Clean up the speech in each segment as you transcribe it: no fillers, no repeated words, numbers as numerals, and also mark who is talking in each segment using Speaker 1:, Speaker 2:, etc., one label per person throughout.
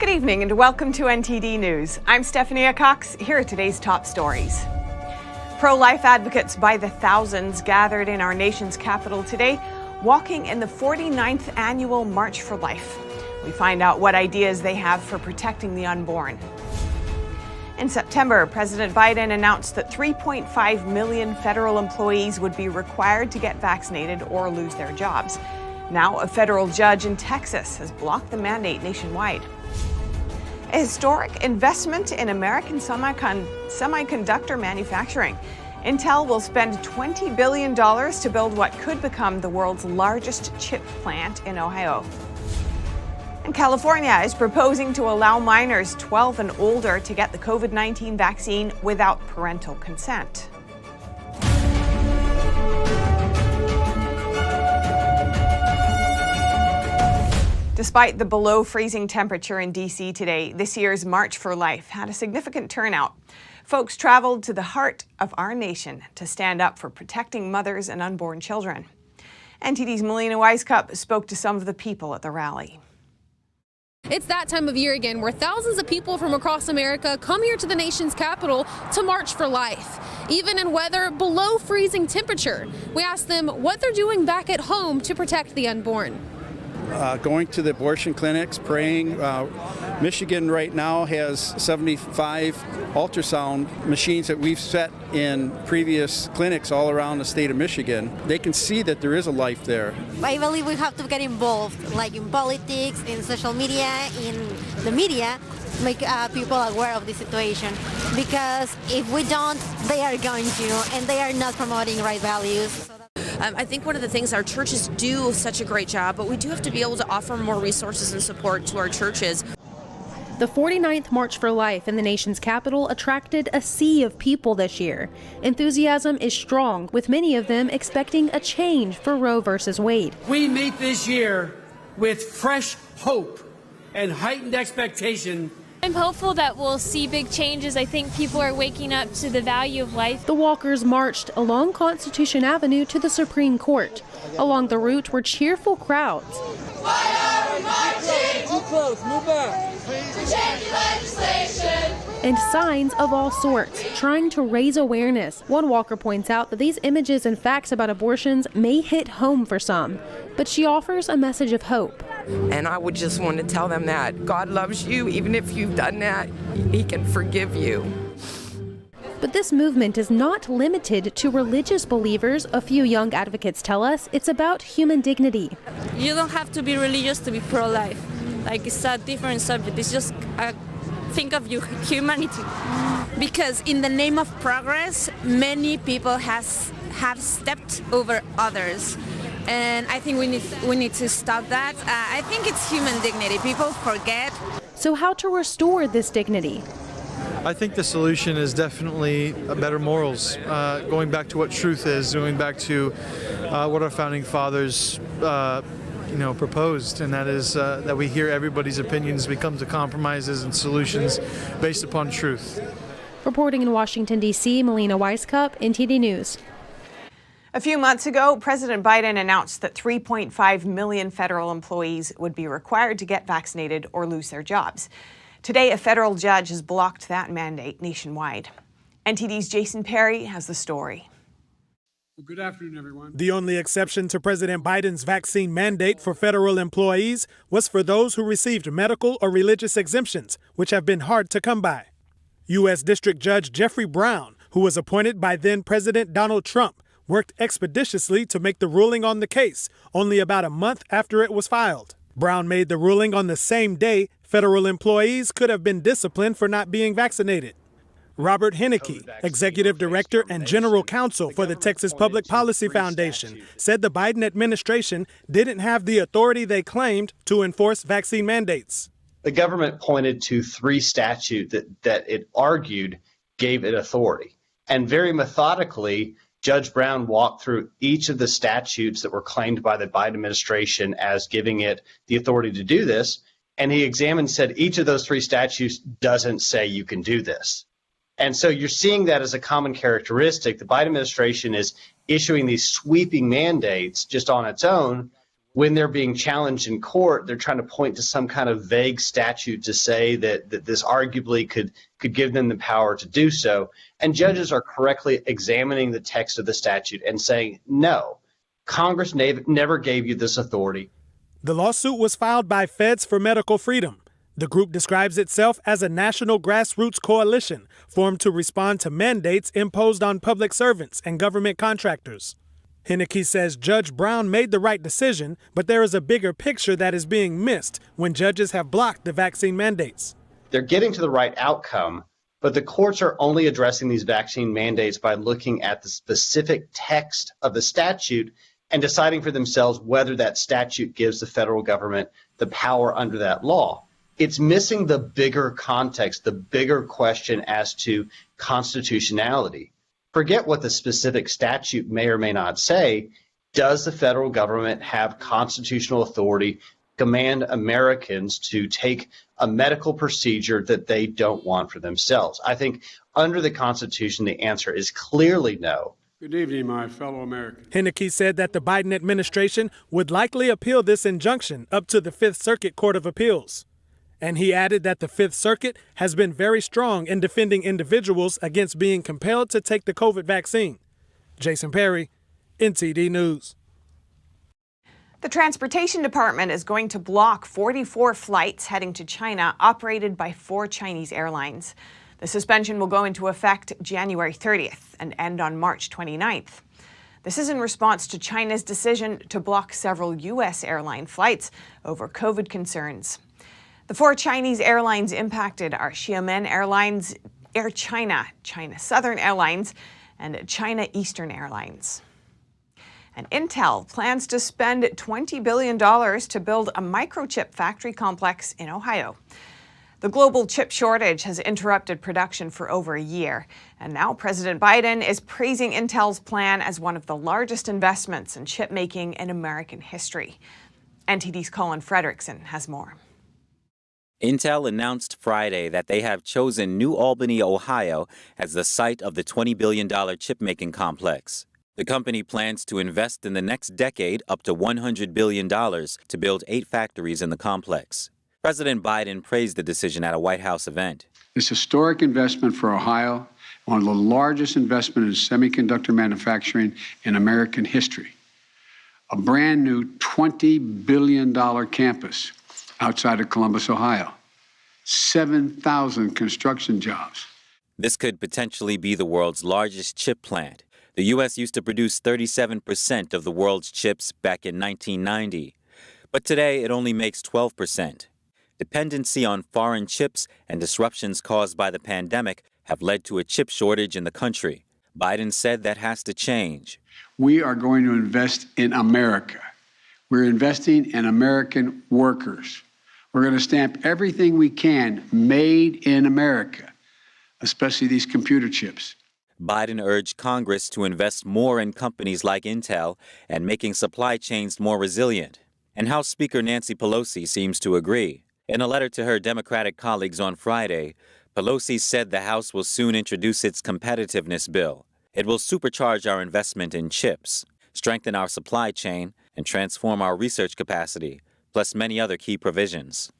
Speaker 1: Good evening and welcome to NTD News. I'm Stephanie Cox. Here are today's top stories. Pro-life advocates by the thousands gathered in our nation's capital today, walking in the 49th annual March for Life. We find out what ideas they have for protecting the unborn. In September, President Biden announced that 3.5 million federal employees would be required to get vaccinated or lose their jobs. Now, a federal judge in Texas has blocked the mandate nationwide. A historic investment in American semiconductor manufacturing. Intel will spend $20 billion to build what could become the world's largest chip plant in Ohio. And California is proposing to allow minors 12 and older to get the COVID-19 vaccine without parental consent. Despite the below freezing temperature in D.C. today, this year's March for Life had a significant turnout. Folks traveled to the heart of our nation to stand up for protecting mothers and unborn children. NTD's Melina Weiskup spoke to some of the people at the rally.
Speaker 2: It's that time of year again where thousands of people from across America come here to the nation's capital to march for life, even in weather below freezing temperature. We asked them what they're doing back at home to protect the unborn.
Speaker 3: Going to the abortion clinics, praying. Michigan right now has 75 ultrasound machines that we've set in previous clinics all around the state of Michigan. They can see that there is a life there.
Speaker 4: I believe we have to get involved, like in politics, in social media, in the media, make people aware of the situation. Because if we don't, they are going to, and they are not promoting right values.
Speaker 5: I think one of the things our churches do such a great job, but we do have to be able to offer more resources and support to our churches.
Speaker 2: The 49th March for Life in the nation's capital attracted a sea of people this year. Enthusiasm is strong, with many of them expecting a change for Roe versus Wade.
Speaker 6: We meet this year with fresh hope and heightened expectation.
Speaker 7: I'm hopeful that we'll see big changes. I think people are waking up to the value of life.
Speaker 2: The walkers marched along Constitution Avenue to the Supreme Court. Along the route were cheerful crowds.
Speaker 8: Why are we marching?
Speaker 6: Too close, move back.
Speaker 8: To change legislation.
Speaker 2: And signs of all sorts, trying to raise awareness. One walker points out that these images and facts about abortions may hit home for some, but she offers a message of hope.
Speaker 9: And I would just want to tell them that God loves you, even if you've done that, He can forgive you.
Speaker 2: But this movement is not limited to religious believers. A few young advocates tell us it's about human dignity.
Speaker 7: You don't have to be religious to be pro-life. Like, it's a different subject. It's just think of humanity.
Speaker 5: Because in the name of progress, many people have stepped over others. And I think we need to stop that. I think it's human dignity. People forget.
Speaker 2: So how to restore this dignity?
Speaker 10: I think the solution is definitely better morals, going back to what truth is, going back to what our founding fathers proposed, and that is that we hear everybody's opinions, we come to compromises and solutions based upon truth.
Speaker 2: Reporting in Washington, D.C., Melina Weiskup, NTD News.
Speaker 1: A few months ago, President Biden announced that 3.5 million federal employees would be required to get vaccinated or lose their jobs. Today, a federal judge has blocked that mandate nationwide. NTD's Jason Perry has the story.
Speaker 11: Well, good afternoon, everyone.
Speaker 12: The only exception to President Biden's vaccine mandate for federal employees was for those who received medical or religious exemptions, which have been hard to come by. U.S. District Judge Jeffrey Brown, who was appointed by then-President Donald Trump, worked expeditiously to make the ruling on the case, only about a month after it was filed. Brown made the ruling on the same day federal employees could have been disciplined for not being vaccinated. Robert Henneke, executive director and general counsel for the Texas Public Policy Foundation, said the Biden administration didn't have the authority they claimed to enforce vaccine mandates.
Speaker 13: The government pointed to 3 statutes that it argued gave it authority. And very methodically, Judge Brown walked through each of the statutes that were claimed by the Biden administration as giving it the authority to do this. And he examined, said each of those 3 statutes doesn't say you can do this. And so you're seeing that as a common characteristic. The Biden administration is issuing these sweeping mandates just on its own when they're being challenged in court, they're trying to point to some kind of vague statute to say that this arguably could give them the power to do so. And judges are correctly examining the text of the statute and saying, no, Congress never gave you this authority.
Speaker 12: The lawsuit was filed by Feds for Medical Freedom. The group describes itself as a national grassroots coalition formed to respond to mandates imposed on public servants and government contractors. Henneke says Judge Brown made the right decision, but there is a bigger picture that is being missed when judges have blocked the vaccine mandates.
Speaker 13: They're getting to the right outcome, but the courts are only addressing these vaccine mandates by looking at the specific text of the statute and deciding for themselves whether that statute gives the federal government the power under that law. It's missing the bigger context, the bigger question as to constitutionality. Forget what the specific statute may or may not say. Does the federal government have constitutional authority to command Americans to take a medical procedure that they don't want for themselves? I think under the Constitution, the answer is clearly no.
Speaker 11: Good evening, my fellow Americans.
Speaker 12: Henneke said that the Biden administration would likely appeal this injunction up to the Fifth Circuit Court of Appeals. And he added that the Fifth Circuit has been very strong in defending individuals against being compelled to take the COVID vaccine. Jason Perry, NTD News.
Speaker 1: The Transportation Department is going to block 44 flights heading to China operated by 4 Chinese airlines. The suspension will go into effect January 30th and end on March 29th. This is in response to China's decision to block several U.S. airline flights over COVID concerns. The 4 Chinese airlines impacted are Xiamen Airlines, Air China, China Southern Airlines, and China Eastern Airlines. And Intel plans to spend $20 billion to build a microchip factory complex in Ohio. The global chip shortage has interrupted production for over a year, and now President Biden is praising Intel's plan as one of the largest investments in chip making in American history. NTD's Colin Frederickson has more.
Speaker 14: Intel announced Friday that they have chosen New Albany, Ohio, as the site of the $20 billion chip-making complex. The company plans to invest in the next decade up to $100 billion to build 8 factories in the complex. President Biden praised the decision at a White House event.
Speaker 11: This historic investment for Ohio, one of the largest investments in semiconductor manufacturing in American history. A brand new $20 billion campus outside of Columbus, Ohio. 7,000 construction jobs.
Speaker 14: This could potentially be the world's largest chip plant. The U.S. used to produce 37% of the world's chips back in 1990. But today it only makes 12%. Dependency on foreign chips and disruptions caused by the pandemic have led to a chip shortage in the country. Biden said that has to change.
Speaker 11: We are going to invest in America. We're investing in American workers. We're going to stamp everything we can made in America, especially these computer chips.
Speaker 14: Biden urged Congress to invest more in companies like Intel and making supply chains more resilient. And House Speaker Nancy Pelosi seems to agree. In a letter to her Democratic colleagues on Friday, Pelosi said the House will soon introduce its competitiveness bill. It will supercharge our investment in chips, strengthen our supply chain, and transform our research capacity, plus many other key provisions.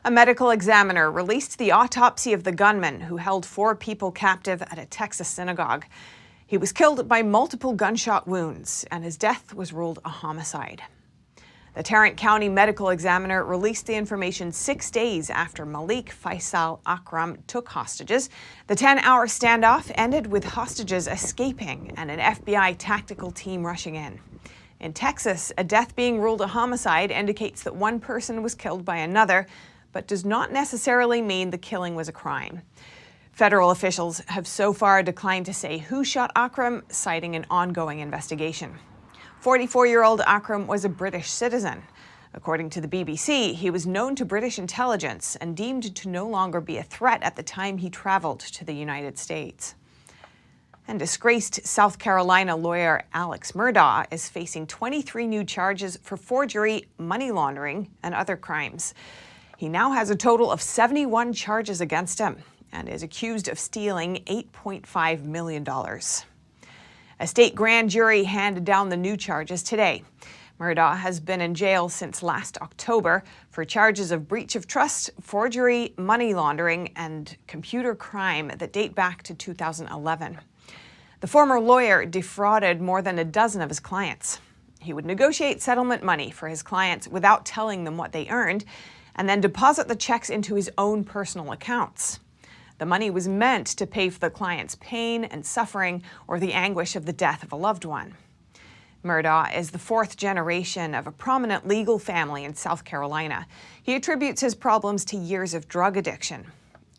Speaker 1: A medical examiner released the autopsy of the gunman who held 4 people captive at a Texas synagogue. He was killed by multiple gunshot wounds, and his death was ruled a homicide. The Tarrant County Medical Examiner released the information 6 days after Malik Faisal Akram took hostages. The 10-hour standoff ended with hostages escaping and an FBI tactical team rushing in. In Texas, a death being ruled a homicide indicates that one person was killed by another, but does not necessarily mean the killing was a crime. Federal officials have so far declined to say who shot Akram, citing an ongoing investigation. 44-year-old Akram was a British citizen. According to the BBC, he was known to British intelligence and deemed to no longer be a threat at the time he traveled to the United States. And disgraced South Carolina lawyer Alex Murdaugh is facing 23 new charges for forgery, money laundering, and other crimes. He now has a total of 71 charges against him and is accused of stealing $8.5 million. A state grand jury handed down the new charges today. Murdaugh has been in jail since last October for charges of breach of trust, forgery, money laundering, and computer crime that date back to 2011. The former lawyer defrauded more than a dozen of his clients. He would negotiate settlement money for his clients without telling them what they earned, and then deposit the checks into his own personal accounts. The money was meant to pay for the client's pain and suffering or the anguish of the death of a loved one. Murdaugh is the fourth generation of a prominent legal family in South Carolina. He attributes his problems to years of drug addiction.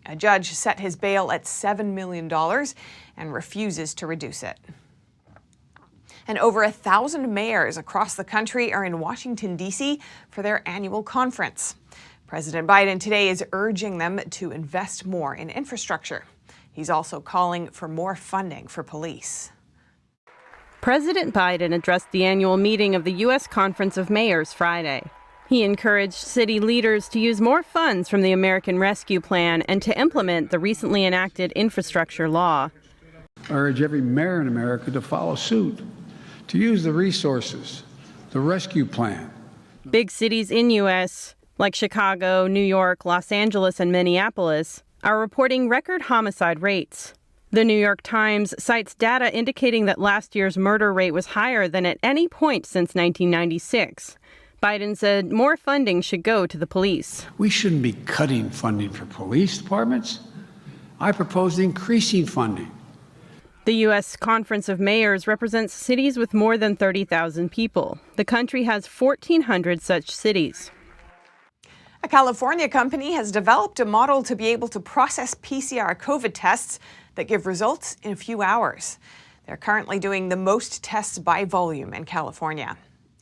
Speaker 1: A judge set his bail at $7 million and refuses to reduce it. And over 1,000 mayors across the country are in Washington, D.C. for their annual conference. President Biden today is urging them to invest more in infrastructure. He's also calling for more funding for police.
Speaker 15: President Biden addressed the annual meeting of the U.S. Conference of Mayors Friday. He encouraged city leaders to use more funds from the American Rescue Plan and to implement the recently enacted infrastructure law.
Speaker 11: I urge every mayor in America to follow suit, to use the resources, the rescue plan.
Speaker 15: Big cities in U.S., like Chicago, New York, Los Angeles, and Minneapolis, are reporting record homicide rates. The New York Times cites data indicating that last year's murder rate was higher than at any point since 1996. Biden said more funding should go to the police.
Speaker 11: We shouldn't be cutting funding for police departments. I propose increasing funding.
Speaker 15: The U.S. Conference of Mayors represents cities with more than 30,000 people. The country has 1,400 such cities.
Speaker 1: A California company has developed a model to be able to process PCR COVID tests that give results in a few hours. They're currently doing the most tests by volume in California.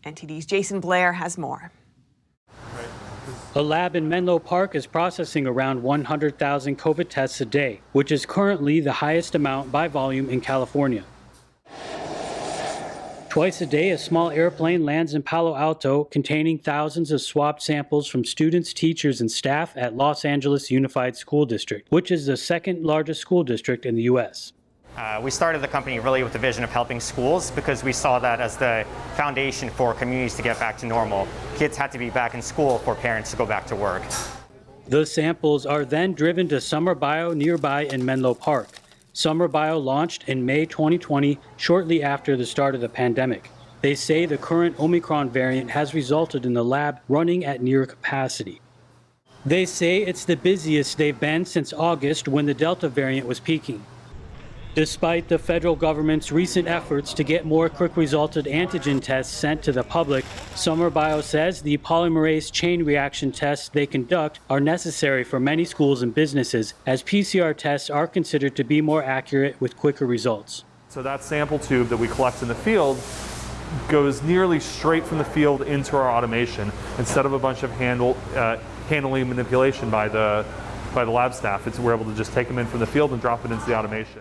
Speaker 1: NTD's Jason Blair has more.
Speaker 16: A lab in Menlo Park is processing around 100,000 COVID tests a day, which is currently the highest amount by volume in California. Twice a day, a small airplane lands in Palo Alto containing thousands of swabbed samples from students, teachers, and staff at Los Angeles Unified School District, which is the second largest school district in the U.S.
Speaker 17: We started the company really with the vision of helping schools because we saw that as the foundation for communities to get back to normal. Kids had to be back in school for parents to go back to work.
Speaker 16: The samples are then driven to Summer Bio nearby in Menlo Park. Summer Bio launched in May 2020, shortly after the start of the pandemic. They say the current Omicron variant has resulted in the lab running at near capacity. They say it's the busiest they've been since August when the Delta variant was peaking. Despite the federal government's recent efforts to get more quick-resulted antigen tests sent to the public, Summer Bio says the polymerase chain reaction tests they conduct are necessary for many schools and businesses, as PCR tests are considered to be more accurate with quicker results.
Speaker 18: So that sample tube that we collect in the field goes nearly straight from the field into our automation instead of a bunch of handling manipulation by the lab staff. We're able to just take them in from the field and drop it into the automation.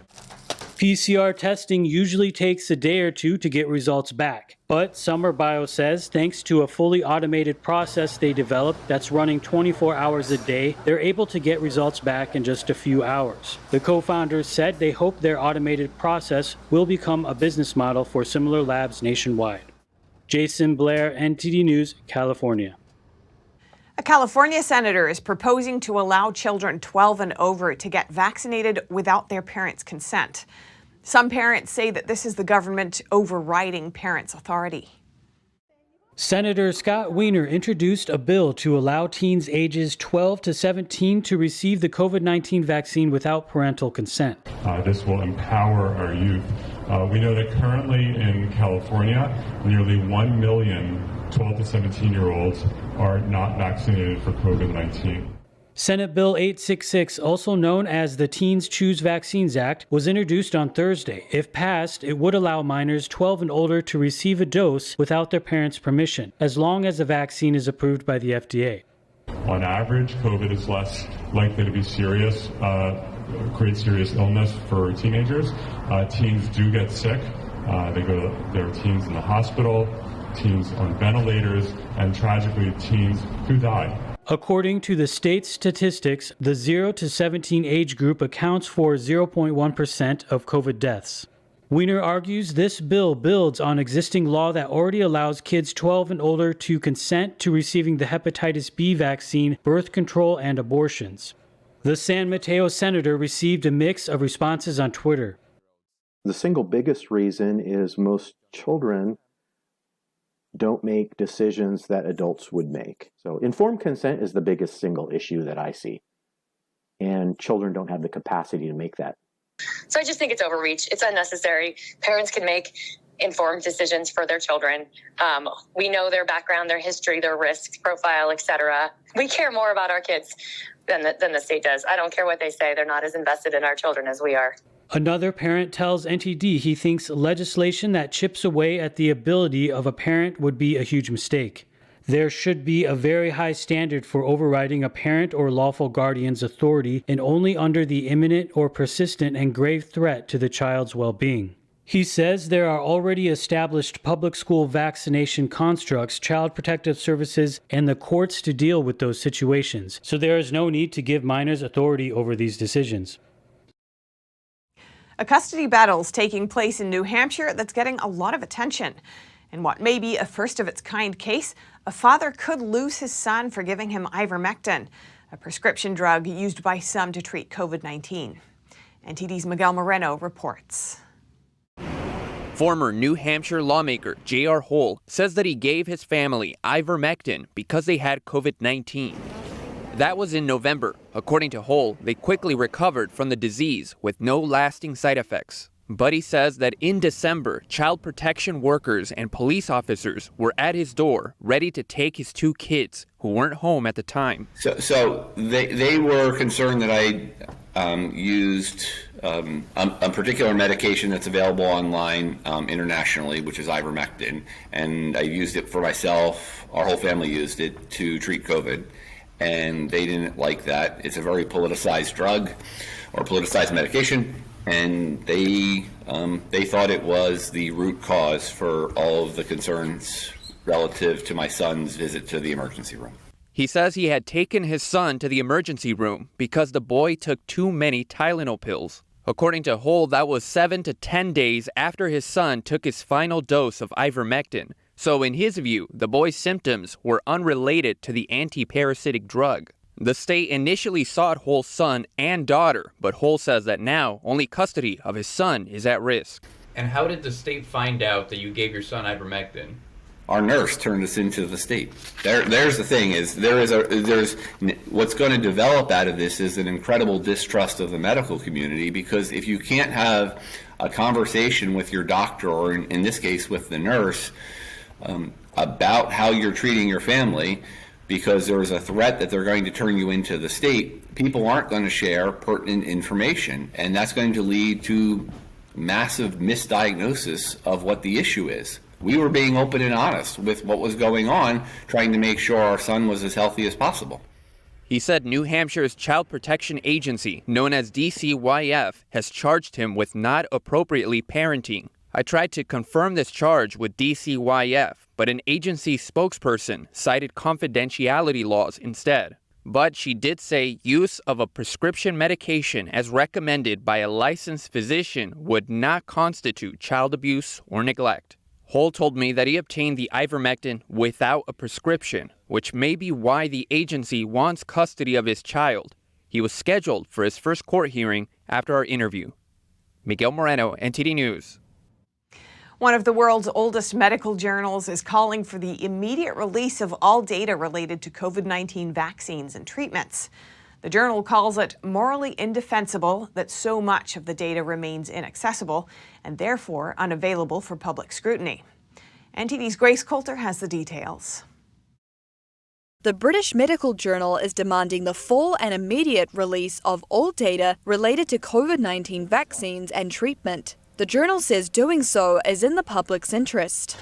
Speaker 16: PCR testing usually takes a day or two to get results back, but Summer Bio says thanks to a fully automated process they developed that's running 24 hours a day, they're able to get results back in just a few hours. The co-founders said they hope their automated process will become a business model for similar labs nationwide. Jason Blair, NTD News, California.
Speaker 1: A California senator is proposing to allow children 12 and over to get vaccinated without their parents' consent. Some parents say that this is the government overriding parents' authority.
Speaker 16: Senator Scott Wiener introduced a bill to allow teens ages 12 to 17 to receive the COVID-19 vaccine without parental consent.
Speaker 19: This will empower our youth. We know that currently in California, nearly 1 million 12 to 17-year-olds are not vaccinated for COVID-19.
Speaker 16: Senate Bill 866, also known as the Teens Choose Vaccines Act, was introduced on Thursday. If passed, it would allow minors 12 and older to receive a dose without their parents' permission, as long as the vaccine is approved by the FDA.
Speaker 19: On average, COVID is less likely to be serious, create serious illness for teenagers. Teens do get sick. There are teens in the hospital, teens on ventilators, and tragically, teens who die.
Speaker 16: According to the state's statistics, the 0 to 17 age group accounts for 0.1% of COVID deaths. Weiner argues this bill builds on existing law that already allows kids 12 and older to consent to receiving the hepatitis B vaccine, birth control, and abortions. The San Mateo senator received a mix of responses on Twitter.
Speaker 20: The single biggest reason is most children don't make decisions that adults would make. So informed consent is the biggest single issue that I see. And children don't have the capacity to make that.
Speaker 21: So I just think it's overreach. It's unnecessary. Parents can make informed decisions for their children. We know their background, their history, their risk profile, etc. We care more about our kids than the state does. I don't care what they say. They're not as invested in our children as we are.
Speaker 16: Another parent tells NTD he thinks legislation that chips away at the ability of a parent would be a huge mistake. There should be a very high standard for overriding a parent or lawful guardian's authority, and only under the imminent or persistent and grave threat to the child's well-being. He says there are already established public school vaccination constructs, child protective services, and the courts to deal with those situations, so there is no need to give minors authority over these decisions.
Speaker 1: A custody battle is taking place in New Hampshire that's getting a lot of attention. In what may be a first-of-its-kind case, a father could lose his son for giving him Ivermectin, a prescription drug used by some to treat COVID-19. NTD's Miguel Moreno reports.
Speaker 22: Former New Hampshire lawmaker J.R. Hole says that he gave his family Ivermectin because they had COVID-19. That was in November. According to Hole, they quickly recovered from the disease with no lasting side effects. But he says that in December, child protection workers and police officers were at his door ready to take his two kids who weren't home at the time.
Speaker 23: So they were concerned that I used a particular medication that's available online internationally, which is Ivermectin, and I used it for myself. Our whole family used it to treat COVID, and they didn't like that. It's a very politicized drug or politicized medication. And they thought it was the root cause for all of the concerns relative to my son's visit to the emergency room.
Speaker 22: He says he had taken his son to the emergency room because the boy took too many Tylenol pills. According to Hole, that was 7 to 10 days after his son took his final dose of Ivermectin. So in his view, the boy's symptoms were unrelated to the anti-parasitic drug. The state initially sought Hole's son and daughter, but Hole says that now only custody of his son is at risk.
Speaker 24: And how did the state find out that you gave your son Ivermectin?
Speaker 23: Our nurse turned us into the state. There's the thing is there's what's going to develop out of this is an incredible distrust of the medical community, because if you can't have a conversation with your doctor, or in this case with the nurse, about how you're treating your family, because there is a threat that they're going to turn you into the state, people aren't going to share pertinent information, and that's going to lead to massive misdiagnosis of what the issue is. We were being open and honest with what was going on, trying to make sure our son was as healthy as possible.
Speaker 22: He said New Hampshire's Child Protection Agency, known as DCYF, has charged him with not appropriately parenting. I tried to confirm this charge with DCYF, but an agency spokesperson cited confidentiality laws instead. But she did say use of a prescription medication as recommended by a licensed physician would not constitute child abuse or neglect. Hole told me that he obtained the Ivermectin without a prescription, which may be why the agency wants custody of his child. He was scheduled for his first court hearing after our interview. Miguel Moreno, NTD News.
Speaker 1: One of the world's oldest medical journals is calling for the immediate release of all data related to COVID-19 vaccines and treatments. The journal calls it morally indefensible that so much of the data remains inaccessible and therefore unavailable for public scrutiny. NTD's Grace Coulter has the details.
Speaker 25: The British Medical Journal is demanding the full and immediate release of all data related to COVID-19 vaccines and treatment. The journal says doing so is in the public's interest.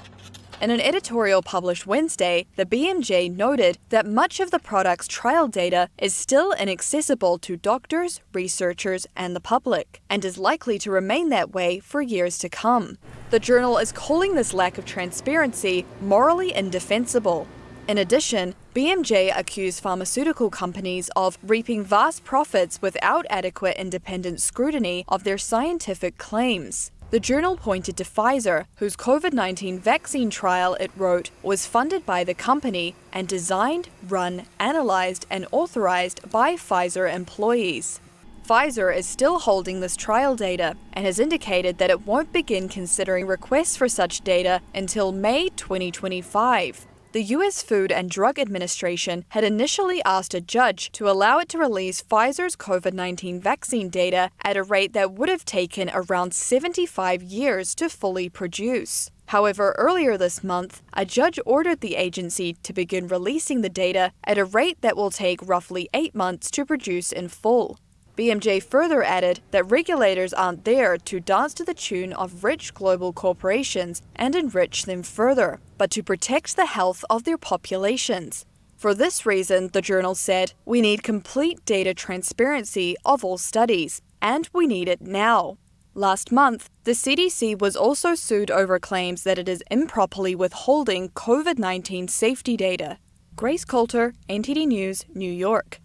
Speaker 25: In an editorial published Wednesday, the BMJ noted that much of the product's trial data is still inaccessible to doctors, researchers, and the public, and is likely to remain that way for years to come. The journal is calling this lack of transparency morally indefensible. In addition, BMJ accused pharmaceutical companies of reaping vast profits without adequate independent scrutiny of their scientific claims. The journal pointed to Pfizer, whose COVID-19 vaccine trial, it wrote, was funded by the company and designed, run, analyzed, and authorized by Pfizer employees. Pfizer is still holding this trial data and has indicated that it won't begin considering requests for such data until May 2025. The U.S. Food and Drug Administration had initially asked a judge to allow it to release Pfizer's COVID-19 vaccine data at a rate that would have taken around 75 years to fully produce. However, earlier this month, a judge ordered the agency to begin releasing the data at a rate that will take roughly 8 months to produce in full. BMJ further added that regulators aren't there to dance to the tune of rich global corporations and enrich them further, but to protect the health of their populations. For this reason, the journal said, we need complete data transparency of all studies, and we need it now. Last month, the CDC was also sued over claims that it is improperly withholding COVID-19 safety data. Grace Coulter, NTD News, New York.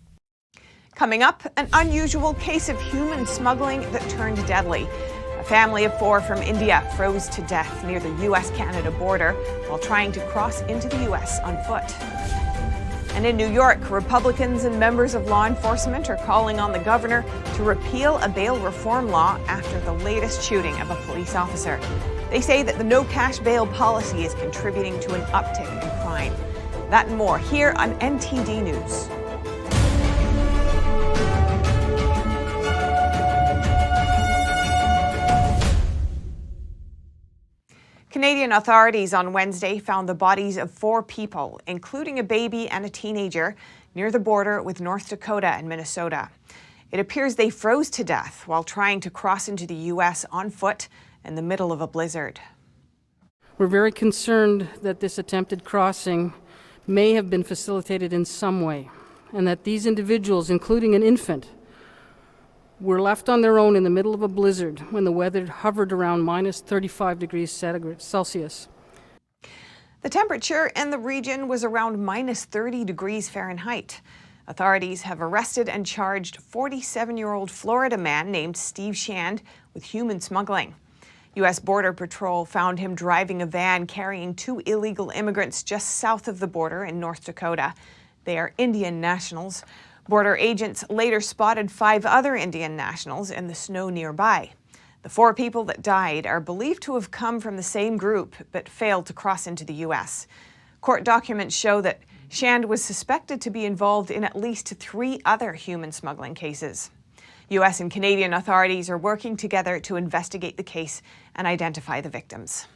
Speaker 1: Coming up, an unusual case of human smuggling that turned deadly. A family of 4 from India froze to death near the U.S.-Canada border while trying to cross into the U.S. on foot. And in New York, Republicans and members of law enforcement are calling on the governor to repeal a bail reform law after the latest shooting of a police officer. They say that the no-cash bail policy is contributing to an uptick in crime. That and more here on NTD News. Canadian authorities on Wednesday found the bodies of 4 people, including a baby and a teenager, near the border with North Dakota and Minnesota. It appears they froze to death while trying to cross into the U.S. on foot in the middle of a blizzard.
Speaker 3: We're very concerned that this attempted crossing may have been facilitated in some way, and that these individuals, including an infant, were left on their own in the middle of a blizzard when the weather hovered around minus 35 degrees Celsius.
Speaker 1: The temperature in the region was around minus 30 degrees Fahrenheit. Authorities have arrested and charged 47-year-old Florida man named Steve Shand with human smuggling. U.S. Border Patrol found him driving a van carrying 2 illegal immigrants just south of the border in North Dakota. They are Indian nationals. Border agents later spotted 5 other Indian nationals in the snow nearby. The 4 people that died are believed to have come from the same group but failed to cross into the U.S. Court documents show that Shand was suspected to be involved in at least 3 other human smuggling cases. U.S. and Canadian authorities are working together to investigate the case and identify the victims.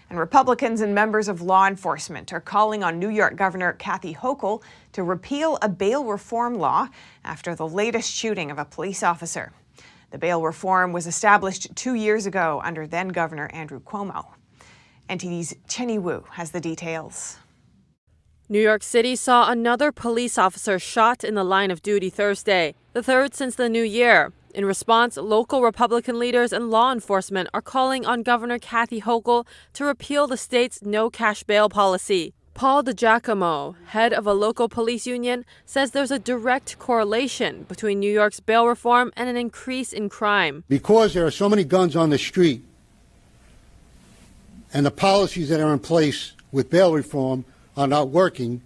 Speaker 1: And Republicans and members of law enforcement are calling on New York Governor Kathy Hochul to repeal a bail reform law after the latest shooting of a police officer. The bail reform was established 2 years ago under then Governor Andrew Cuomo. NTD's Chenny Wu has the details.
Speaker 4: New York City saw another police officer shot in the line of duty Thursday, the 3rd since the new year. In response, local Republican leaders and law enforcement are calling on Governor Kathy Hochul to repeal the state's no-cash bail policy. Paul DiGiacomo, head of a local police union, says there's a direct correlation between New York's bail reform and an increase in crime.
Speaker 6: Because there are so many guns on the street and the policies that are in place with bail reform are not working,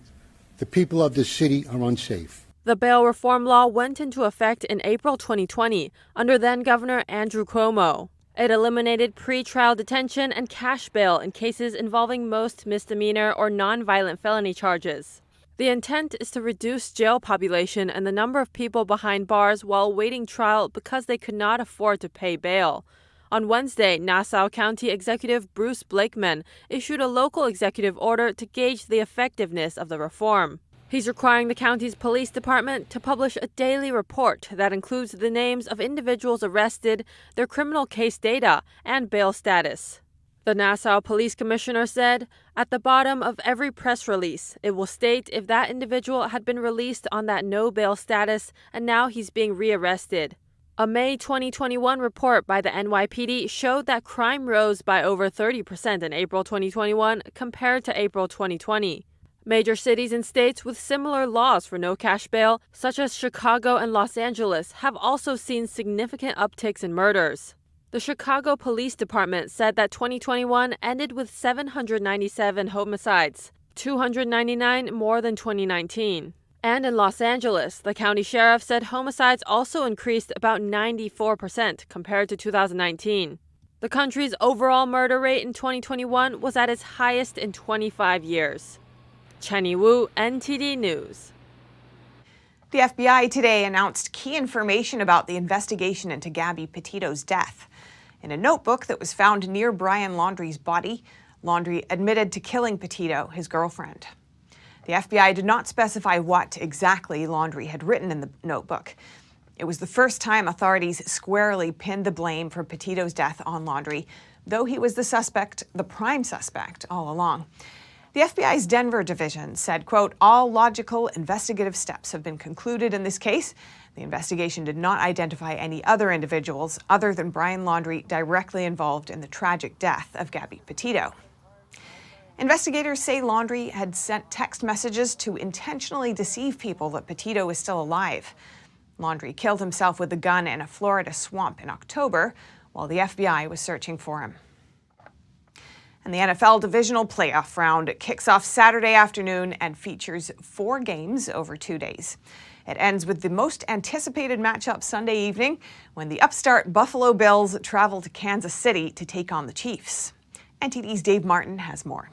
Speaker 6: the people of this city are unsafe.
Speaker 4: The bail reform law went into effect in April 2020 under then-Governor Andrew Cuomo. It eliminated pre-trial detention and cash bail in cases involving most misdemeanor or non-violent felony charges. The intent is to reduce jail population and the number of people behind bars while waiting trial because they could not afford to pay bail. On Wednesday, Nassau County Executive Bruce Blakeman issued a local executive order to gauge the effectiveness of the reform. He's requiring the county's police department to publish a daily report that includes the names of individuals arrested, their criminal case data, and bail status. The Nassau Police Commissioner said, at the bottom of every press release, it will state if that individual had been released on that no bail status and now he's being rearrested. A May 2021 report by the NYPD showed that crime rose by over 30% in April 2021 compared to April 2020. Major cities and states with similar laws for no cash bail, such as Chicago and Los Angeles, have also seen significant upticks in murders. The Chicago Police Department said that 2021 ended with 797 homicides, 299 more than 2019. And in Los Angeles, the county sheriff said homicides also increased about 94% compared to 2019. The country's overall murder rate in 2021 was at its highest in 25 years. Chenny Wu, NTD News.
Speaker 1: The FBI today announced key information about the investigation into Gabby Petito's death. In a notebook that was found near Brian Laundrie's body, Laundrie admitted to killing Petito, his girlfriend. The FBI did not specify what exactly Laundrie had written in the notebook. It was the first time authorities squarely pinned the blame for Petito's death on Laundrie, though he was the prime suspect all along. The FBI's Denver division said, quote, "All logical investigative steps have been concluded in this case. The investigation did not identify any other individuals other than Brian Laundrie directly involved in the tragic death of Gabby Petito." Investigators say Laundrie had sent text messages to intentionally deceive people that Petito was still alive. Laundrie killed himself with a gun in a Florida swamp in October while the FBI was searching for him. And the NFL Divisional playoff round kicks off Saturday afternoon and features 4 games over 2 days. It ends with the most anticipated matchup Sunday evening when the upstart Buffalo Bills travel to Kansas City to take on the Chiefs. NTD's Dave Martin has more.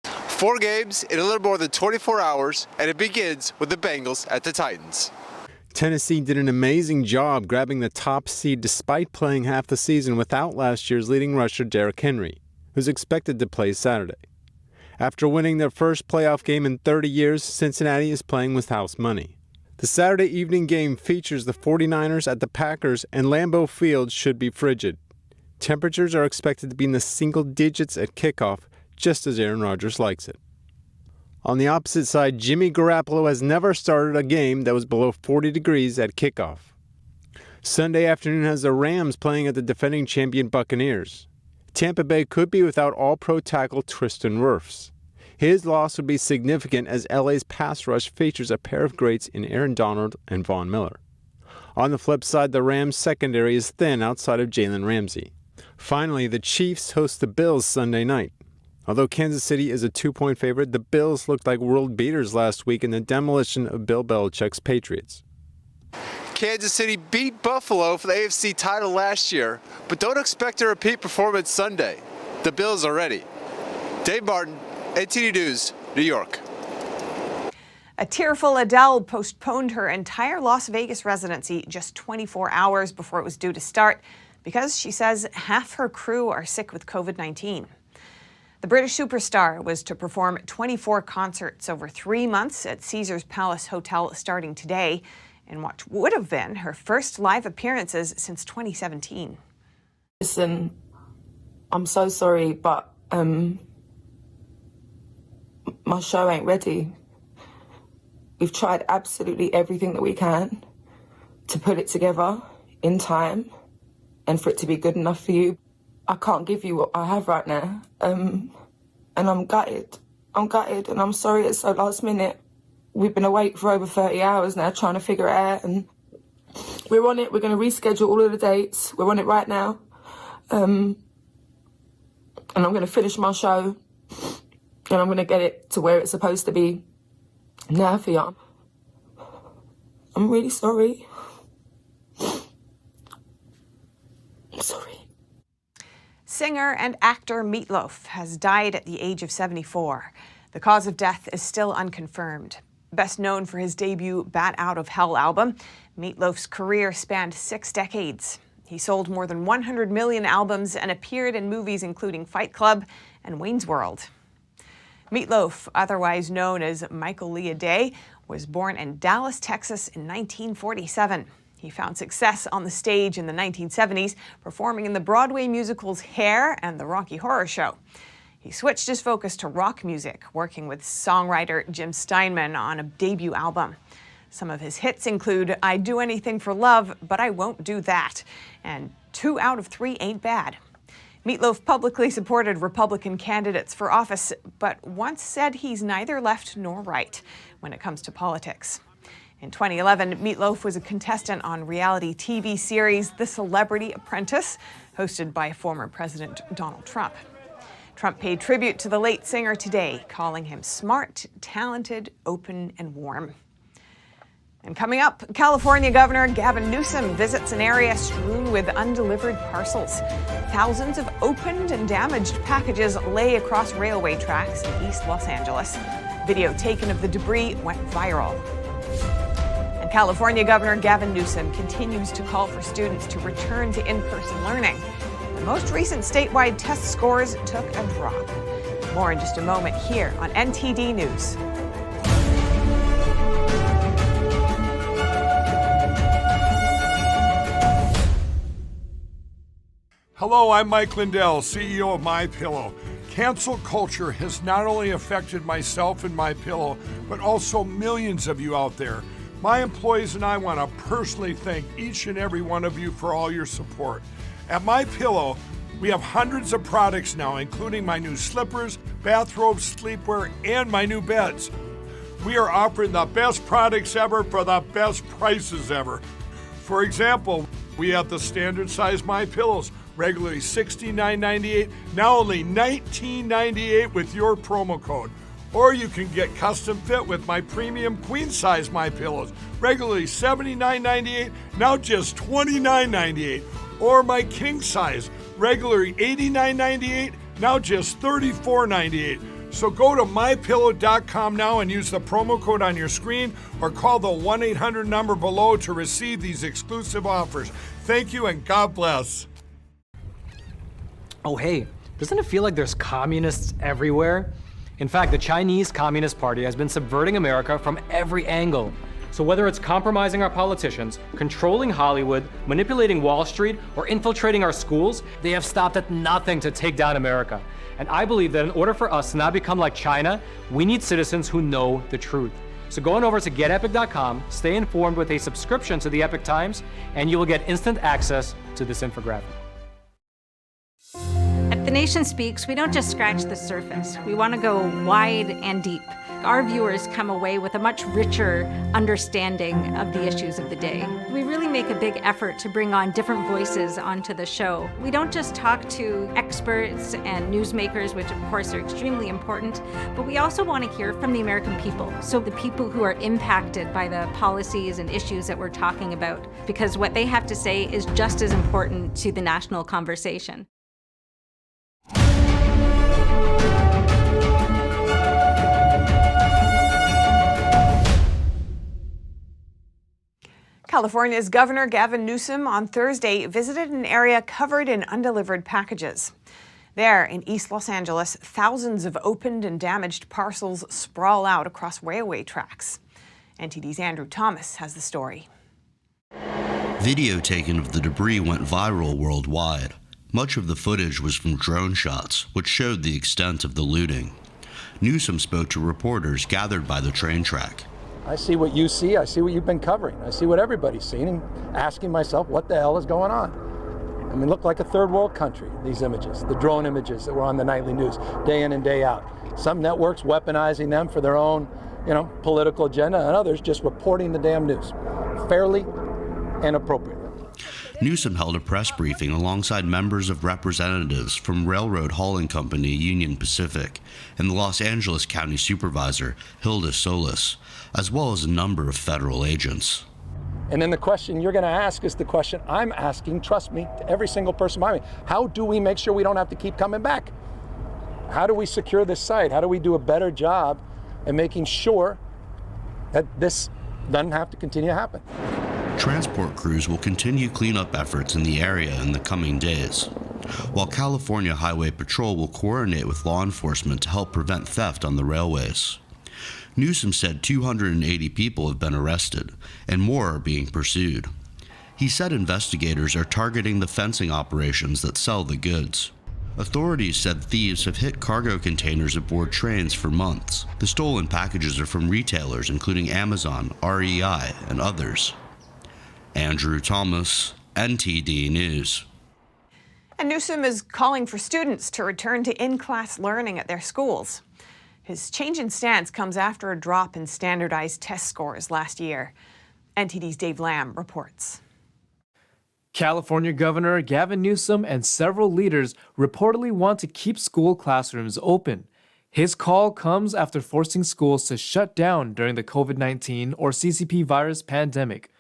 Speaker 5: 4 games in a little more than 24 hours, and it begins with the Bengals at the Titans.
Speaker 7: Tennessee did an amazing job grabbing the top seed despite playing half the season without last year's leading rusher Derrick Henry, who's expected to play Saturday. After winning their first playoff game in 30 years, Cincinnati is playing with house money. The Saturday evening game features the 49ers at the Packers, and Lambeau Field should be frigid. Temperatures are expected to be in the single digits at kickoff, just as Aaron Rodgers likes it. On the opposite side, Jimmy Garoppolo has never started a game that was below 40 degrees at kickoff. Sunday afternoon has the Rams playing at the defending champion Buccaneers. Tampa Bay could be without all-pro tackle Tristan Wirfs. His loss would be significant as LA's pass rush features a pair of greats in Aaron Donald and Von Miller. On the flip side, the Rams' secondary is thin outside of Jalen Ramsey. Finally, the Chiefs host the Bills Sunday night. Although Kansas City is a 2-point favorite, the Bills looked like world beaters last week in the demolition of Bill Belichick's Patriots.
Speaker 5: Kansas City beat Buffalo for the AFC title last year, but don't expect a repeat performance Sunday. The Bills are ready. Dave Martin, NTD News, New York.
Speaker 1: A tearful Adele postponed her entire Las Vegas residency just 24 hours before it was due to start because she says half her crew are sick with COVID-19. The British superstar was to perform 24 concerts over 3 months at Caesars Palace Hotel starting today, in what would have been her first live appearances since 2017.
Speaker 8: Listen, I'm so sorry, but my show ain't ready. We've tried absolutely everything that we can to put it together in time and for it to be good enough for you. I can't give you what I have right now, and I'm gutted. I'm gutted, and I'm sorry it's so last minute. We've been awake for over 30 hours now trying to figure it out, and we're on it. We're going to reschedule all of the dates. We're on it right now. And I'm going to finish my show, and I'm going to get it to where it's supposed to be now for you. I'm really sorry. I'm sorry.
Speaker 1: Singer and actor Meat Loaf has died at the age of 74. The cause of death is still unconfirmed. Best known for his debut Bat Out of Hell album, Meat Loaf's career spanned 6 decades. He sold more than 100 million albums and appeared in movies including Fight Club and Wayne's World. Meat Loaf, otherwise known as Michael Leah Day, was born in Dallas, Texas in 1947. He found success on the stage in the 1970s, performing in the Broadway musicals Hair and The Rocky Horror Show. He switched his focus to rock music, working with songwriter Jim Steinman on a debut album. Some of his hits include I'd Do Anything for Love, But I Won't Do That, and 2 out of 3 Ain't Bad. Meat Loaf publicly supported Republican candidates for office, but once said he's neither left nor right when it comes to politics. In 2011, Meat Loaf was a contestant on reality TV series The Celebrity Apprentice, hosted by former President Donald Trump. Trump paid tribute to the late singer today, calling him smart, talented, open, and warm. And coming up, California Governor Gavin Newsom visits an area strewn with undelivered parcels. Thousands of opened and damaged packages lay across railway tracks in East Los Angeles. Video taken of the debris went viral. And California Governor Gavin Newsom continues to call for students to return to in-person learning. The most recent statewide test scores took a drop. More in just a moment here on NTD News.
Speaker 2: Hello, I'm Mike Lindell, CEO of MyPillow. Cancel culture has not only affected myself and MyPillow, but also millions of you out there. My employees and I want to personally thank each and every one of you for all your support. At MyPillow, we have hundreds of products now, including my new slippers, bathrobes, sleepwear, and my new beds. We are offering the best products ever for the best prices ever. For example, we have the standard size MyPillows, regularly $69.98, now only $19.98 with your promo code. Or you can get custom fit with my premium queen size MyPillows, regularly $79.98, now just $29.98. Or my king size, regularly $89.98, now just $34.98. So go to mypillow.com now and use the promo code on your screen or call the 1-800 number below to receive these exclusive offers. Thank you and God bless.
Speaker 9: Oh hey, doesn't it feel like there's communists everywhere? In fact, the Chinese Communist Party has been subverting America from every angle. So whether it's compromising our politicians, controlling Hollywood, manipulating Wall Street, or infiltrating our schools, they have stopped at nothing to take down America. And I believe that in order for us to not become like China, we need citizens who know the truth. So go on over to getepic.com, stay informed with a subscription to the Epic Times, and you will get instant access to this infographic.
Speaker 10: At The Nation Speaks, we don't just scratch the surface. We want to go wide and deep. Our viewers come away with a much richer understanding of the issues of the day. We really make a big effort to bring on different voices onto the show. We don't just talk to experts and newsmakers, which of course are extremely important, but we also want to hear from the American people. So the people who are impacted by the policies and issues that we're talking about, because what they have to say is just as important to the national conversation.
Speaker 1: California's Governor Gavin Newsom on Thursday visited an area covered in undelivered packages. There, in East Los Angeles, thousands of opened and damaged parcels sprawl out across railway tracks. NTD's Andrew Thomas has the story.
Speaker 12: Video taken of the debris went viral worldwide. Much of the footage was from drone shots, which showed the extent of the looting. Newsom spoke to reporters gathered by the train track.
Speaker 13: I see what you see, I see what you've been covering, I see what everybody's seen, and asking myself, what the hell is going on? I mean, look like a third world country, these images, the drone images that were on the nightly news, day in and day out. Some networks weaponizing them for their own, political agenda, and others just reporting the damn news, fairly and appropriately.
Speaker 12: Newsom held a press briefing alongside members of representatives from railroad hauling company Union-Pacific and the Los Angeles County Supervisor, Hilda Solis, as well as a number of federal agents.
Speaker 13: And then the question you're going to ask is the question I'm asking, trust me, to every single person behind me. How do we make sure we don't have to keep coming back? How do we secure this site? How do we do a better job at making sure that this doesn't have to continue to happen?
Speaker 12: Transport crews will continue cleanup efforts in the area in the coming days, while California Highway Patrol will coordinate with law enforcement to help prevent theft on the railways. Newsom said 280 people have been arrested, and more are being pursued. He said investigators are targeting the fencing operations that sell the goods. Authorities said thieves have hit cargo containers aboard trains for months. The stolen packages are from retailers including Amazon, REI, and others. Andrew Thomas, NTD News.
Speaker 1: And Newsom is calling for students to return to in-class learning at their schools. His change in stance comes after a drop in standardized test scores last year. NTD's Dave Lamb reports.
Speaker 11: California Governor Gavin Newsom and several leaders reportedly want to keep school classrooms open. His call comes after forcing schools to shut down during the COVID-19 or CCP virus pandemic.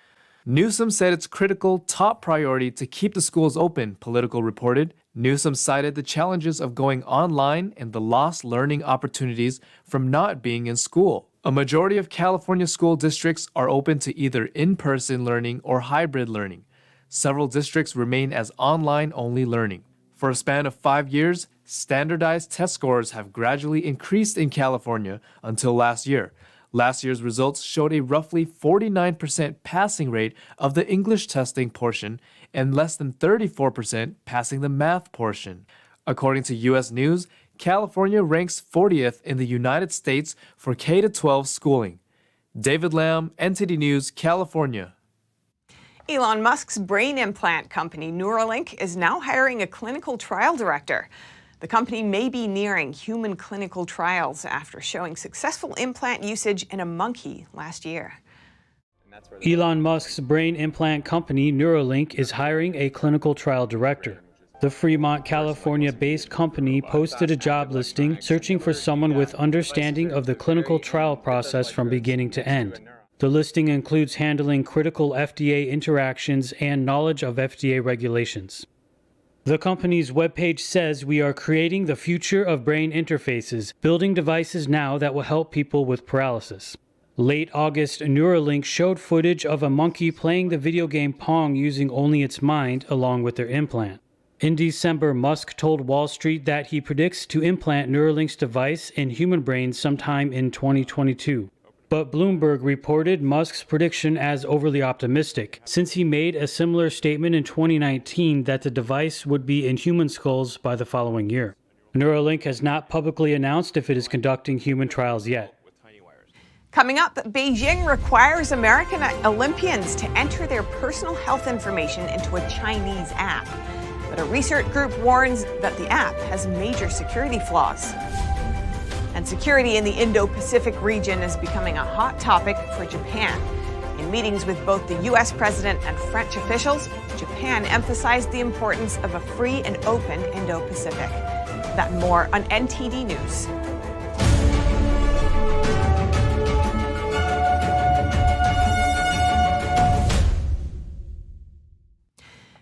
Speaker 11: Newsom said it's critical top priority to keep the schools open, Politico reported. Newsom cited the challenges of going online and the lost learning opportunities from not being in school. A majority of California school districts are open to either in-person learning or hybrid learning. Several districts remain as online-only learning. For a span of 5 years, standardized test scores have gradually increased in California until last year. Last year's results showed a roughly 49% passing rate of the English testing portion and less than 34% passing the math portion. According to U.S. News, California ranks 40th in the United States for K-12 schooling. David Lamb, NTD News, California.
Speaker 1: Elon Musk's brain implant company, Neuralink, is now hiring a clinical trial director. The company may be nearing human clinical trials after showing successful implant usage in a monkey last year.
Speaker 16: Elon Musk's brain implant company, Neuralink, is hiring a clinical trial director. The Fremont, California-based company posted a job listing searching for someone with understanding of the clinical trial process from beginning to end. The listing includes handling critical FDA interactions and knowledge of FDA regulations. The company's webpage says, "We are creating the future of brain interfaces, building devices now that will help people with paralysis." Late August, Neuralink showed footage of a monkey playing the video game Pong using only its mind along with their implant. In December, Musk told Wall Street that he predicts to implant Neuralink's device in human brains sometime in 2022. But Bloomberg reported Musk's prediction as overly optimistic, since he made a similar statement in 2019 that the device would be in human skulls by the following year. Neuralink has not publicly announced if it is conducting human trials yet.
Speaker 1: Coming up, Beijing requires American Olympians to enter their personal health information into a Chinese app. But a research group warns that the app has major security flaws. And security in the Indo-Pacific region is becoming a hot topic for Japan. In meetings with both the U.S. president and French officials, Japan emphasized the importance of a free and open Indo-Pacific. That and more on NTD News.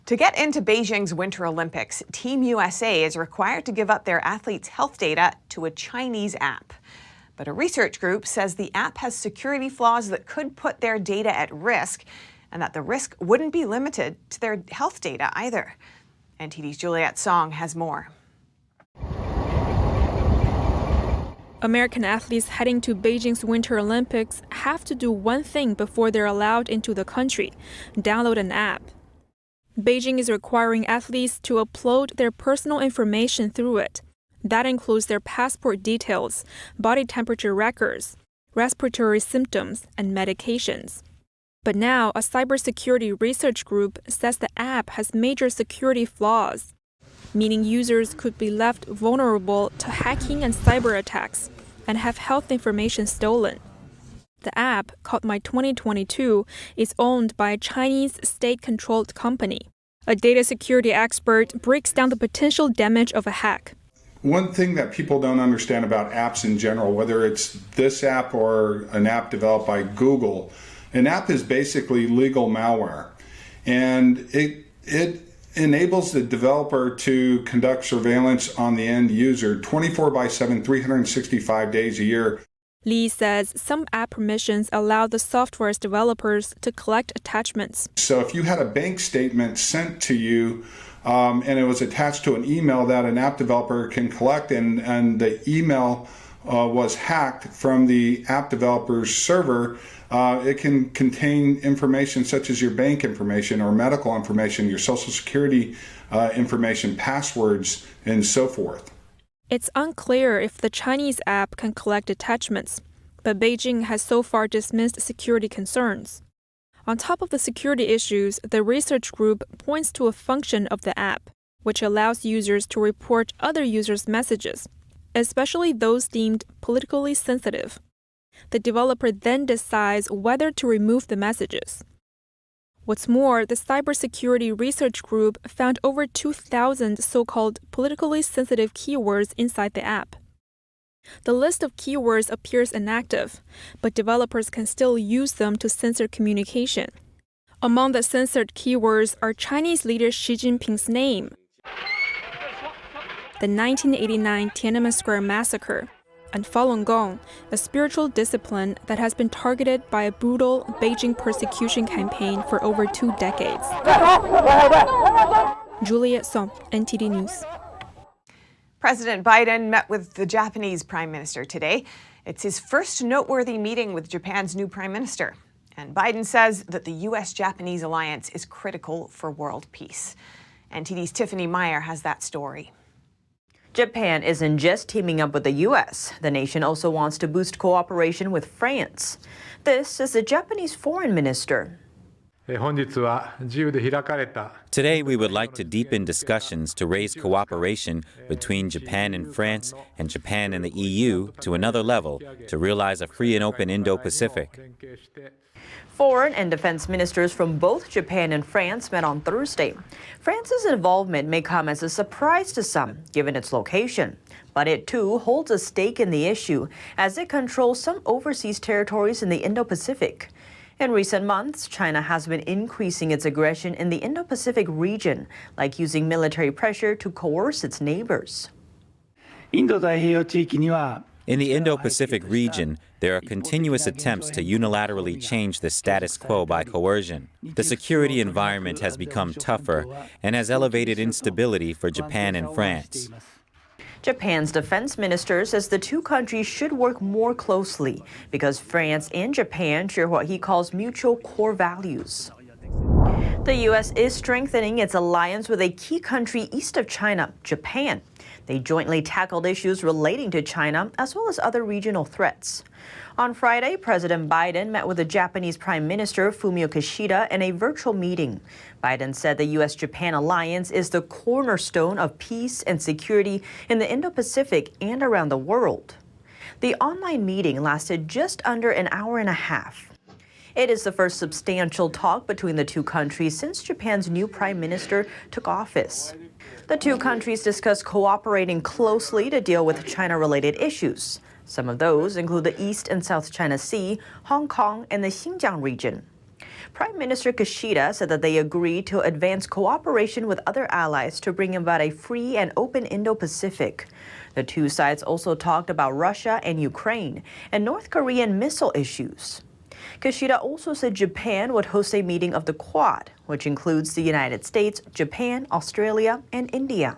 Speaker 1: To get into Beijing's Winter Olympics, Team USA is required to give up their athletes' health data to a Chinese app. But a research group says the app has security flaws that could put their data at risk, and that the risk wouldn't be limited to their health data either. NTD's Juliette Song has more.
Speaker 14: American athletes heading to Beijing's Winter Olympics have to do one thing before they're allowed into the country: download an app. Beijing is requiring athletes to upload their personal information through it. That includes their passport details, body temperature records, respiratory symptoms, and medications. But now, a cybersecurity research group says the app has major security flaws, meaning users could be left vulnerable to hacking and cyber attacks and have health information stolen. The app, called My 2022, is owned by a Chinese state-controlled company. A data security expert breaks down the potential damage of a hack.
Speaker 15: One thing that people don't understand about apps in general, whether it's this app or an app developed by Google, an app is basically legal malware. And it enables the developer to conduct surveillance on the end user 24/7, 365 days a year.
Speaker 14: Lee says some app permissions allow the software's developers to collect attachments.
Speaker 15: So if you had a bank statement sent to you and it was attached to an email that an app developer can collect, and the email was hacked from the app developer's server, it can contain information such as your bank information or medical information, your social security information, passwords, and so forth.
Speaker 14: It's unclear if the Chinese app can collect attachments, but Beijing has so far dismissed security concerns. On top of the security issues, the research group points to a function of the app, which allows users to report other users' messages, especially those deemed politically sensitive. The developer then decides whether to remove the messages. What's more, the cybersecurity research group found over 2,000 so-called politically sensitive keywords inside the app. The list of keywords appears inactive, but developers can still use them to censor communication. Among the censored keywords are Chinese leader Xi Jinping's name, the 1989 Tiananmen Square massacre, and Falun Gong, a spiritual discipline that has been targeted by a brutal Beijing persecution campaign for over 2 decades. Juliet Song, NTD News.
Speaker 1: President Biden met with the Japanese Prime Minister today. It's his first noteworthy meeting with Japan's new Prime Minister. And Biden says that the U.S.-Japanese alliance is critical for world peace. NTD's Tiffany Meyer has that story.
Speaker 17: Japan isn't just teaming up with the U.S. The nation also wants to boost cooperation with France. This is the Japanese foreign minister.
Speaker 18: Today, we would like to deepen discussions to raise cooperation between Japan and France and Japan and the EU to another level to realize a free and open Indo-Pacific.
Speaker 17: Foreign and defense ministers from both Japan and France met on Thursday. France's involvement may come as a surprise to some, given its location. But it, too, holds a stake in the issue, as it controls some overseas territories in the Indo-Pacific. In recent months, China has been increasing its aggression in the Indo-Pacific region, like using military pressure to coerce its neighbors.
Speaker 18: In the Indo-Pacific region, there are continuous attempts to unilaterally change the status quo by coercion. The security environment has become tougher and has elevated instability for Japan and France.
Speaker 17: Japan's defense minister says the two countries should work more closely because France and Japan share what he calls mutual core values. The U.S. is strengthening its alliance with a key country east of China, Japan. They jointly tackled issues relating to China as well as other regional threats. On Friday, President Biden met with the Japanese Prime Minister Fumio Kishida in a virtual meeting. Biden said the U.S.-Japan alliance is the cornerstone of peace and security in the Indo-Pacific and around the world. The online meeting lasted just under an hour and a half. It is the first substantial talk between the two countries since Japan's new prime minister took office. The two countries discussed cooperating closely to deal with China-related issues. Some of those include the East and South China Sea, Hong Kong, and the Xinjiang region. Prime Minister Kishida said that they agreed to advance cooperation with other allies to bring about a free and open Indo-Pacific. The two sides also talked about Russia and Ukraine and North Korean missile issues. Kishida also said Japan would host a meeting of the Quad, which includes the United States, Japan, Australia, and India.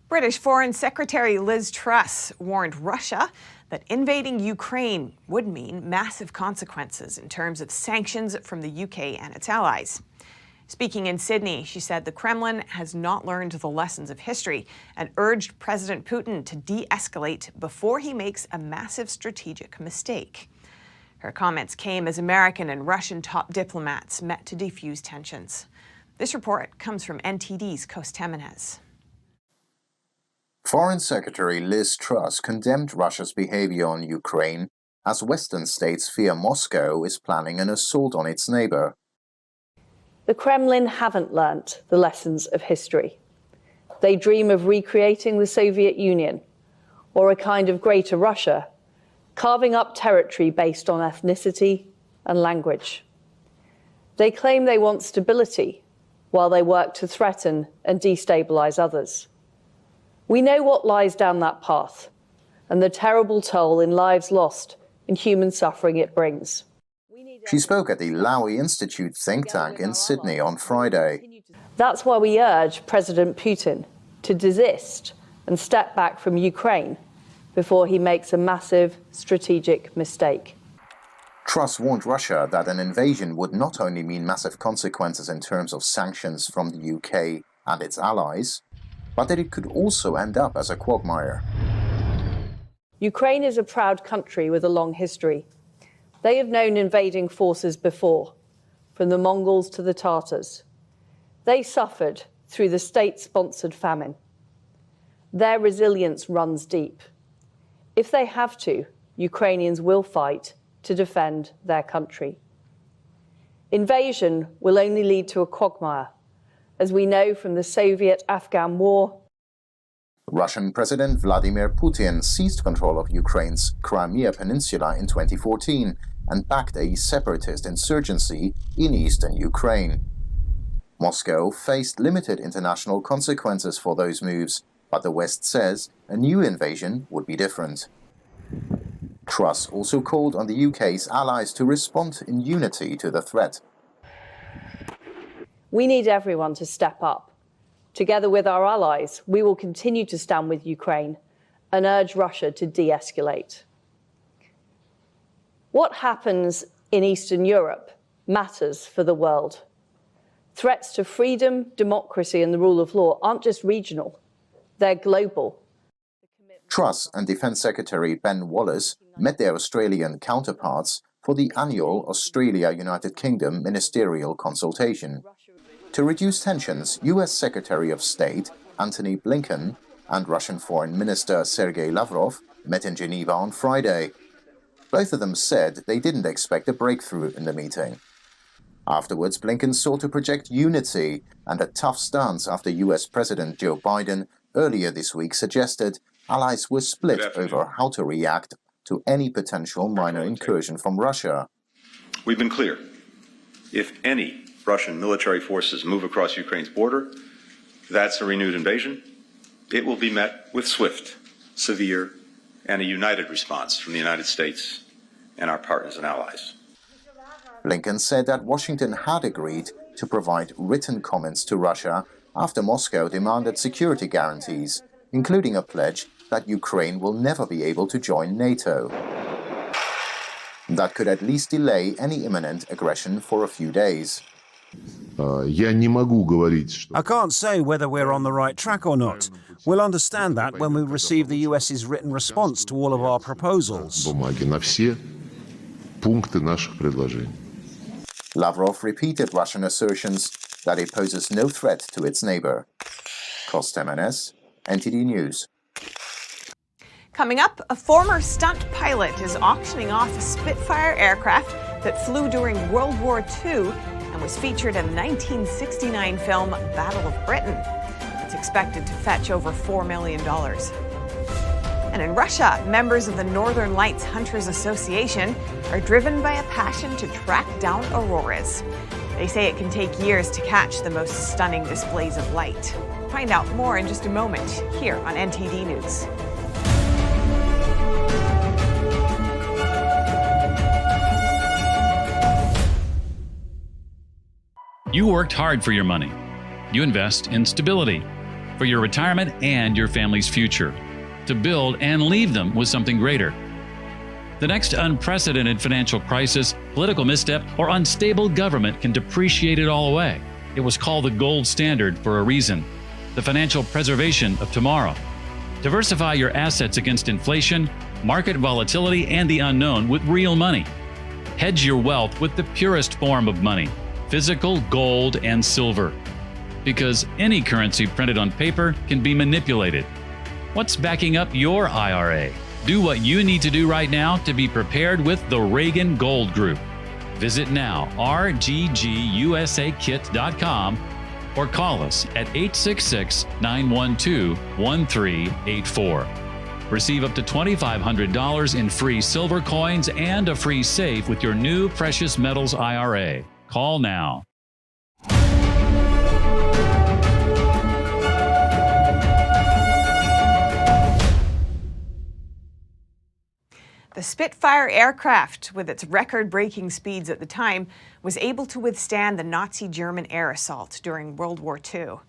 Speaker 1: British Foreign Secretary Liz Truss warned Russia that invading Ukraine would mean massive consequences in terms of sanctions from the UK and its allies. Speaking in Sydney, she said the Kremlin has not learned the lessons of history and urged President Putin to de-escalate before he makes a massive strategic mistake. Her comments came as American and Russian top diplomats met to defuse tensions. This report comes from NTD's Coast Temenez.
Speaker 19: Foreign Secretary Liz Truss condemned Russia's behavior on Ukraine as Western states fear Moscow is planning an assault on its neighbor.
Speaker 20: The Kremlin haven't learnt the lessons of history. They dream of recreating the Soviet Union or a kind of greater Russia, carving up territory based on ethnicity and language. They claim they want stability while they work to threaten and destabilize others. We know what lies down that path and the terrible toll in lives lost and human suffering it brings.
Speaker 19: She spoke at the Lowy Institute think tank in Sydney on Friday.
Speaker 20: That's why we urge President Putin to desist and step back from Ukraine before he makes a massive strategic mistake.
Speaker 19: Truss warned Russia that an invasion would not only mean massive consequences in terms of sanctions from the UK and its allies, but that it could also end up as a quagmire.
Speaker 20: Ukraine is a proud country with a long history. They have known invading forces before, from the Mongols to the Tatars. They suffered through the state-sponsored famine. Their resilience runs deep. If they have to, Ukrainians will fight to defend their country. Invasion will only lead to a quagmire, as we know from the Soviet-Afghan War.
Speaker 19: Russian President Vladimir Putin seized control of Ukraine's Crimea Peninsula in 2014 and backed a separatist insurgency in eastern Ukraine. Moscow faced limited international consequences for those moves, but the West says a new invasion would be different. Truss also called on the UK's allies to respond in unity to the threat.
Speaker 20: We need everyone to step up. Together with our allies, we will continue to stand with Ukraine and urge Russia to de-escalate. What happens in Eastern Europe matters for the world. Threats to freedom, democracy and the rule of law aren't just regional, they're global.
Speaker 19: Truss and Defence Secretary Ben Wallace met their Australian counterparts for the annual Australia-United Kingdom ministerial consultation. To reduce tensions, US Secretary of State Antony Blinken and Russian Foreign Minister Sergei Lavrov met in Geneva on Friday. Both of them said they didn't expect a breakthrough in the meeting. Afterwards, Blinken sought to project unity and a tough stance after US President Joe Biden earlier this week suggested allies were split over how to react to any potential minor incursion from Russia.
Speaker 21: We've been clear. If any Russian military forces move across Ukraine's border, that's a renewed invasion. It will be met with swift, severe, and a united response from the United States and our partners and allies.
Speaker 19: Blinken said that Washington had agreed to provide written comments to Russia after Moscow demanded security guarantees, including a pledge that Ukraine will never be able to join NATO. That could at least delay any imminent aggression for a few days.
Speaker 22: I can't say whether we're on the right track or not. We'll understand that when we receive the US's written response to all of our proposals.
Speaker 19: Lavrov repeated Russian assertions that it poses no threat to its neighbor. Kostemenes, NTD News.
Speaker 1: Coming up, a former stunt pilot is auctioning off a Spitfire aircraft that flew during World War II and was featured in the 1969 film Battle of Britain. It's expected to fetch over $4 million. And in Russia, members of the Northern Lights Hunters Association are driven by a passion to track down auroras. They say it can take years to catch the most stunning displays of light. Find out more in just a moment here on NTD News.
Speaker 23: You worked hard for your money. You invest in stability for your retirement and your family's future, to build and leave them with something greater. The next unprecedented financial crisis, political misstep, or unstable government can depreciate it all away. It was called the gold standard for a reason, the financial preservation of tomorrow. Diversify your assets against inflation, market volatility, and the unknown with real money. Hedge your wealth with the purest form of money, physical gold and silver. Because any currency printed on paper can be manipulated. What's backing up your IRA? Do what you need to do right now to be prepared with the Reagan Gold Group. Visit now, rggusakit.com, or call us at 866-912-1384. Receive up to $2,500 in free silver coins and a free safe with your new precious metals IRA. Call now.
Speaker 1: The Spitfire aircraft, with its record-breaking speeds at the time, was able to withstand the Nazi German air assault during World War II.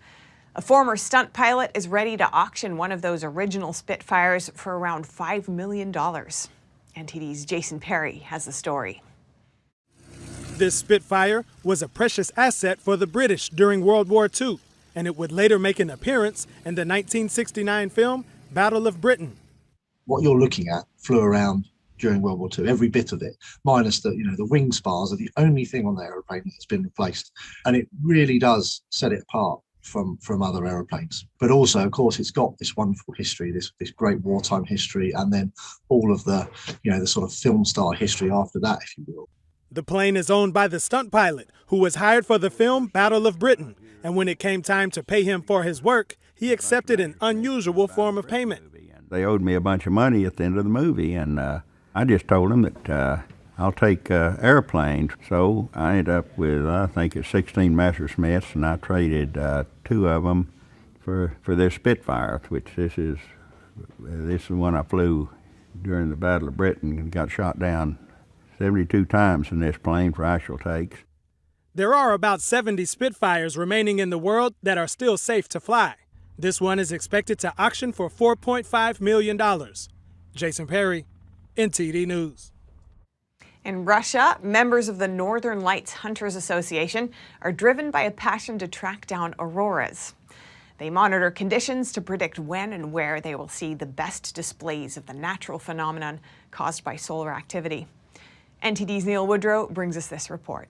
Speaker 1: A former stunt pilot is ready to auction one of those original Spitfires for around $5 million. NTD's Jason Perry has the story.
Speaker 24: This Spitfire was a precious asset for the British during World War II, and it would later make an appearance in the 1969 film Battle of Britain.
Speaker 25: What you're looking at flew around during World War II, every bit of it, minus the wing spars are the only thing on the aeroplane that's been replaced. And it really does set it apart from other aeroplanes. But also, of course, it's got this wonderful history, this great wartime history, and then all of the, the sort of film star history after that, if you will.
Speaker 24: The plane is owned by the stunt pilot who was hired for the film Battle of Britain. And when it came time to pay him for his work, he accepted an unusual form of payment.
Speaker 3: They owed me a bunch of money at the end of the movie, and I just told them that I'll take airplanes. So I ended up with, I think it's 16 Messerschmitts, and I traded 2 of them for this Spitfire, which this is one I flew during the Battle of Britain and got shot down 72 times in this plane for actual takes.
Speaker 24: There are about 70 Spitfires remaining in the world that are still safe to fly. This one is expected to auction for $4.5 million. Jason Perry, NTD News.
Speaker 1: In Russia, members of the Northern Lights Hunters Association are driven by a passion to track down auroras. They monitor conditions to predict when and where they will see the best displays of the natural phenomenon caused by solar activity. NTD's Neil Woodrow brings us this report.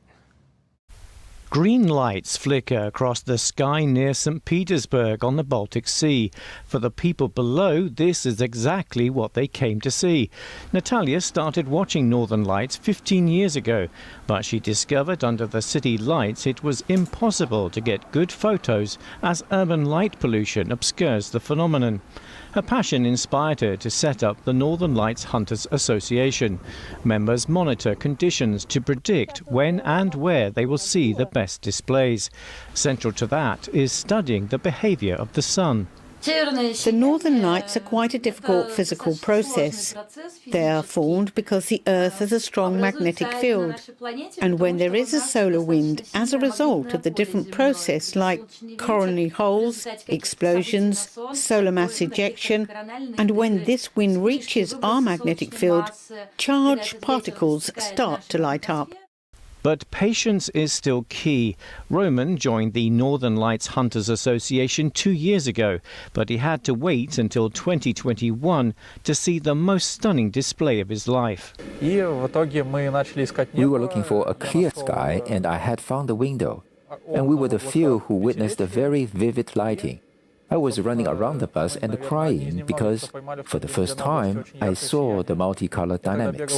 Speaker 4: Green lights flicker across the sky near St. Petersburg on the Baltic Sea. For the people below, this is exactly what they came to see. Natalia started watching Northern Lights 15 years ago, but she discovered under the city lights it was impossible to get good photos as urban light pollution obscures the phenomenon. Her passion inspired her to set up the Northern Lights Hunters Association. Members monitor conditions to predict when and where they will see the best displays. Central to that is studying the behavior of the sun.
Speaker 5: The northern lights are quite a difficult physical process. They are formed because the Earth has a strong magnetic field. And when there is a solar wind, as a result of the different process like coronary holes, explosions, solar mass ejection, and when this wind reaches our magnetic field, charged particles start to light up.
Speaker 4: But patience is still key. Roman joined the Northern Lights Hunters Association 2 years ago, but he had to wait until 2021 to see the most stunning display of his life.
Speaker 6: We were looking for a clear sky, and I had found the window. And we were the few who witnessed the very vivid lighting. I was running around the bus and crying because, for the first time, I saw the multicolored dynamics.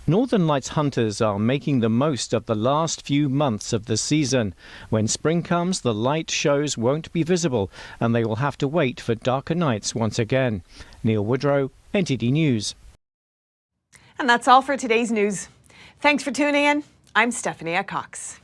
Speaker 4: Northern Lights hunters are making the most of the last few months of the season. When spring comes, the light shows won't be visible, and they will have to wait for darker nights once again. Neil Woodrow, NTD News.
Speaker 1: And that's all for today's news. Thanks for tuning in. I'm Stephanie Cox.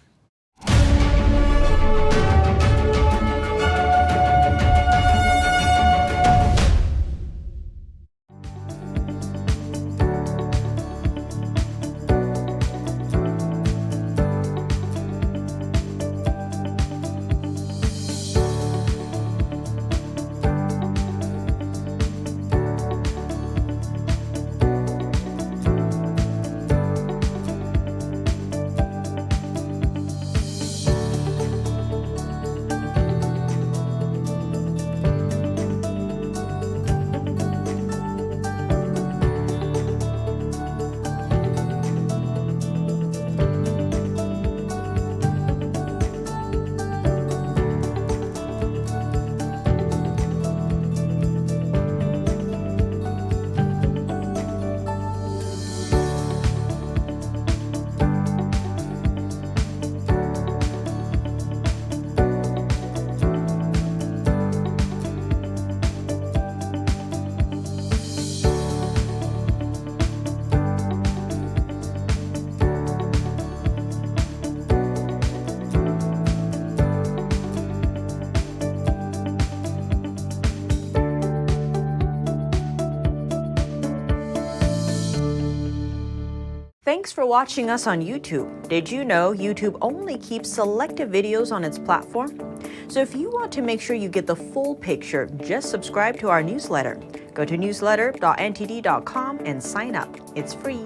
Speaker 17: Thanks for watching us on YouTube. Did you know YouTube only keeps selective videos on its platform? So if you want to make sure you get the full picture, just subscribe to our newsletter. Go to newsletter.ntd.com and sign up. It's free.